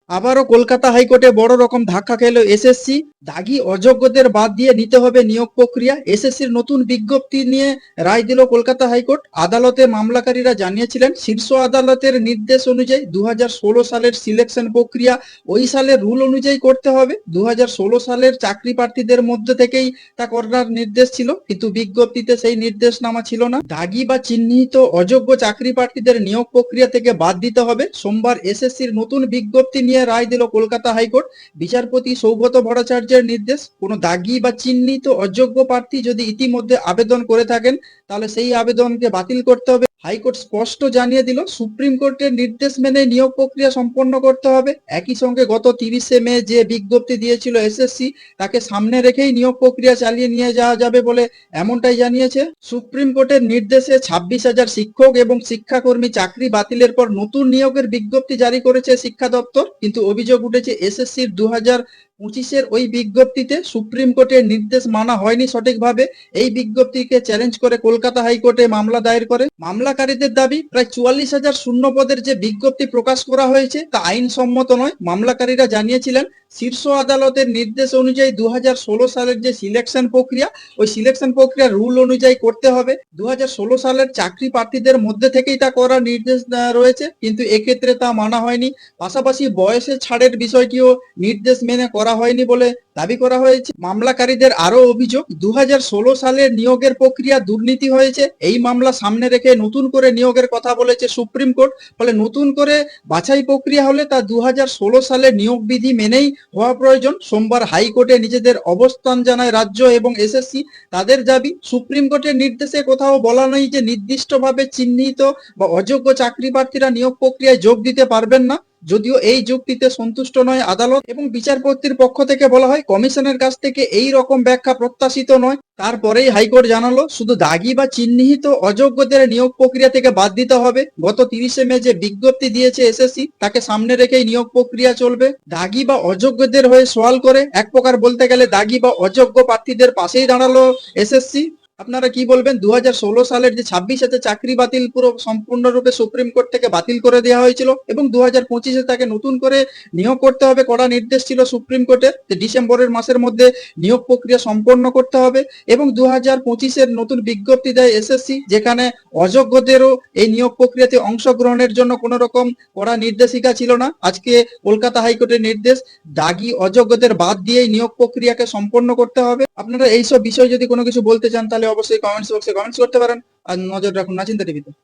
আবারও কলকাতা হাইকোর্টে বড় রকম ধাক্কা খেল এসএসসি। দাগী অযোগ্যদের বাদ দিয়ে নিতে হবে নিয়োগ প্রক্রিয়া। এসএসসির নতুন বিজ্ঞপ্তি নিয়ে রায় দিল কলকাতা হাইকোর্ট। আদালতে মামলাকারীরা জানিয়েছিলেন শীর্ষ আদালতের নির্দেশ অনুযায়ী 2016 সালের সিলেকশন প্রক্রিয়া ওই সালের রুল অনুযায়ী করতে হবে। 2016 সালের চাকরি প্রার্থীদের মধ্যে থেকেই তা করার নির্দেশ ছিল, কিন্তু বিজ্ঞপ্তিতে সেই নির্দেশনামা ছিল না। দাগী বা চিহ্নিত অযোগ্য চাকরি প্রার্থীদের নিয়োগ প্রক্রিয়া থেকে বাদ দিতে হবে। সোমবার এসএসসির নতুন বিজ্ঞপ্তি নিয়ে রায় দিল কলকাতা হাইকোর্ট। বিচারপতি সৌগত ভট্টাচার্যের নির্দেশ, কোনো দাগী বা চিহ্নিত অযোগ্য প্রার্থী যদি ইতিমধ্যে আবেদন করে থাকেন তাহলে সেই আবেদনকে বাতিল করতে হবে। হাইকোর্ট স্পষ্ট জানিয়ে দিল সুপ্রিম কোর্টের নির্দেশ মেনে নিয়োগ প্রক্রিয়া সম্পন্ন করতে হবে। একই সঙ্গে গত 30শে মে যে বিজ্ঞপ্তি দিয়েছিল এসএসসি তাকে সামনে রেখেই নিয়োগ প্রক্রিয়া চালিয়ে নিয়ে যাওয়া যাবে বলে এমনটাই জানিয়েছে। সুপ্রিম কোর্টের নির্দেশে 26,000 শিক্ষক এবং শিক্ষাকর্মী চাকরি বাতিলের পর নতুন নিয়োগের বিজ্ঞপ্তি জারি করেছে শিক্ষা দপ্তর, কিন্তু অভিযোগ উঠেছে এসএসসির 2025-এর ওই বিজ্ঞপ্তিতে সুপ্রিম কোর্টের নির্দেশ মানা হয়নি সঠিকভাবে। এই বিজ্ঞপ্তিকে চ্যালেঞ্জ করে কলকাতা হাইকোর্টে মামলা দায়ের করে। মামলাকারীদের দাবি প্রায় 44,000 শূন্য পদের যে বিজ্ঞপ্তি প্রকাশ করা হয়েছে তা আইনসম্মত নয়। মামলাকারীরা জানিয়েছিলেন শীর্ষ আদালতের নির্দেশ অনুযায়ী 2016 সালের যে সিলেকশন প্রক্রিয়া ওই সিলেকশন প্রক্রিয়া রুল অনুযায়ী করতে হবে। 2016 সালের চাকরি প্রার্থীদের মধ্যে থেকেই তা করার নির্দেশ রয়েছে, কিন্তু এক্ষেত্রে তা মানা হয়নি। পাশাপাশি বয়সের ছাড়ের বিষয়টিও নির্দেশ মেনে করা হয়নি বলে দাবি করা হয়েছে। মামলাকারীদের আরো অভিযোগ 2016 সালের নিয়োগের প্রক্রিয়া দুর্নীতি হয়েছে। এই মামলা সামনে রেখে নতুন করে নিয়োগের কথা বলেছে সুপ্রিম কোর্ট। ফলে নতুন করে বাছাই প্রক্রিয়া হলে তা 2016 সালের নিয়োগ বিধি মেনেই হওয়া প্রয়োজন। সোমবার হাইকোর্টে নিজেদের অবস্থান জানায় রাজ্য এবং এসএসসি। তাদের দাবি সুপ্রিম কোর্টের নির্দেশে কোথাও বলা নেই যে নির্দিষ্টভাবে চিহ্নিত বা অযোগ্য চাকরি প্রার্থীরা নিয়োগ প্রক্রিয়ায় যোগ দিতে পারবেন না। যদিও এই যুক্তিতে সন্তুষ্ট নয় আদালত এবং বিচারপতির পক্ষ থেকে বলা হয় কমিশনের কাছ থেকে এই রকম ব্যাখ্যা প্রত্যাশিত নয়। তারপরেই হাইকোর্ট জানালো শুধু দাগী বা চিহ্নিত অযোগ্যদের নিয়োগ প্রক্রিয়া থেকে বাদ দিতে হবে। গত 30শে মে যে বিজ্ঞপ্তি দিয়েছে এসএসসি তাকে সামনে রেখেই নিয়োগ প্রক্রিয়া চলবে। দাগী বা অযোগ্যদের হয়ে সওয়াল করে এক প্রকার বলতে গেলে দাগী বা অযোগ্য প্রার্থীদের পাশেই দাঁড়ালো এসএসসি। আপনারা কি বলবেন? 2016 সালের যে 26,000 চাকরি বাতিল পুরো সম্পূর্ণরূপে সুপ্রিম কোর্ট থেকে বাতিল করে দেওয়া হয়েছিল এবং 2025-এ তাকে নতুন করে নিয়োগ করতে হবে। কড়া নির্দেশ ছিল সুপ্রিম কোর্টের যে ডিসেম্বরের মাসের মধ্যে নিয়োগ প্রক্রিয়া সম্পন্ন করতে হবে এবং 2025-এর নতুন বিজ্ঞপ্তি দেয় এসএসসি, যেখানে অযোগ্যদেরও এই নিয়োগ প্রক্রিয়াতে অংশগ্রহণের জন্য কোনো রকম কড়া নির্দেশিকা ছিল না। আজকে কলকাতা হাইকোর্টের নির্দেশ দাগী অযোগ্যদের বাদ দিয়েই নিয়োগ প্রক্রিয়াকে সম্পন্ন করতে হবে। আপনারা এইসব বিষয় যদি কোনো কিছু বলতে চান তাহলে অবশ্যই কমেন্টস বক্সে কমেন্টস করতে পারেন। আর নজর রাখুন নাচিন্তা টিভিতে।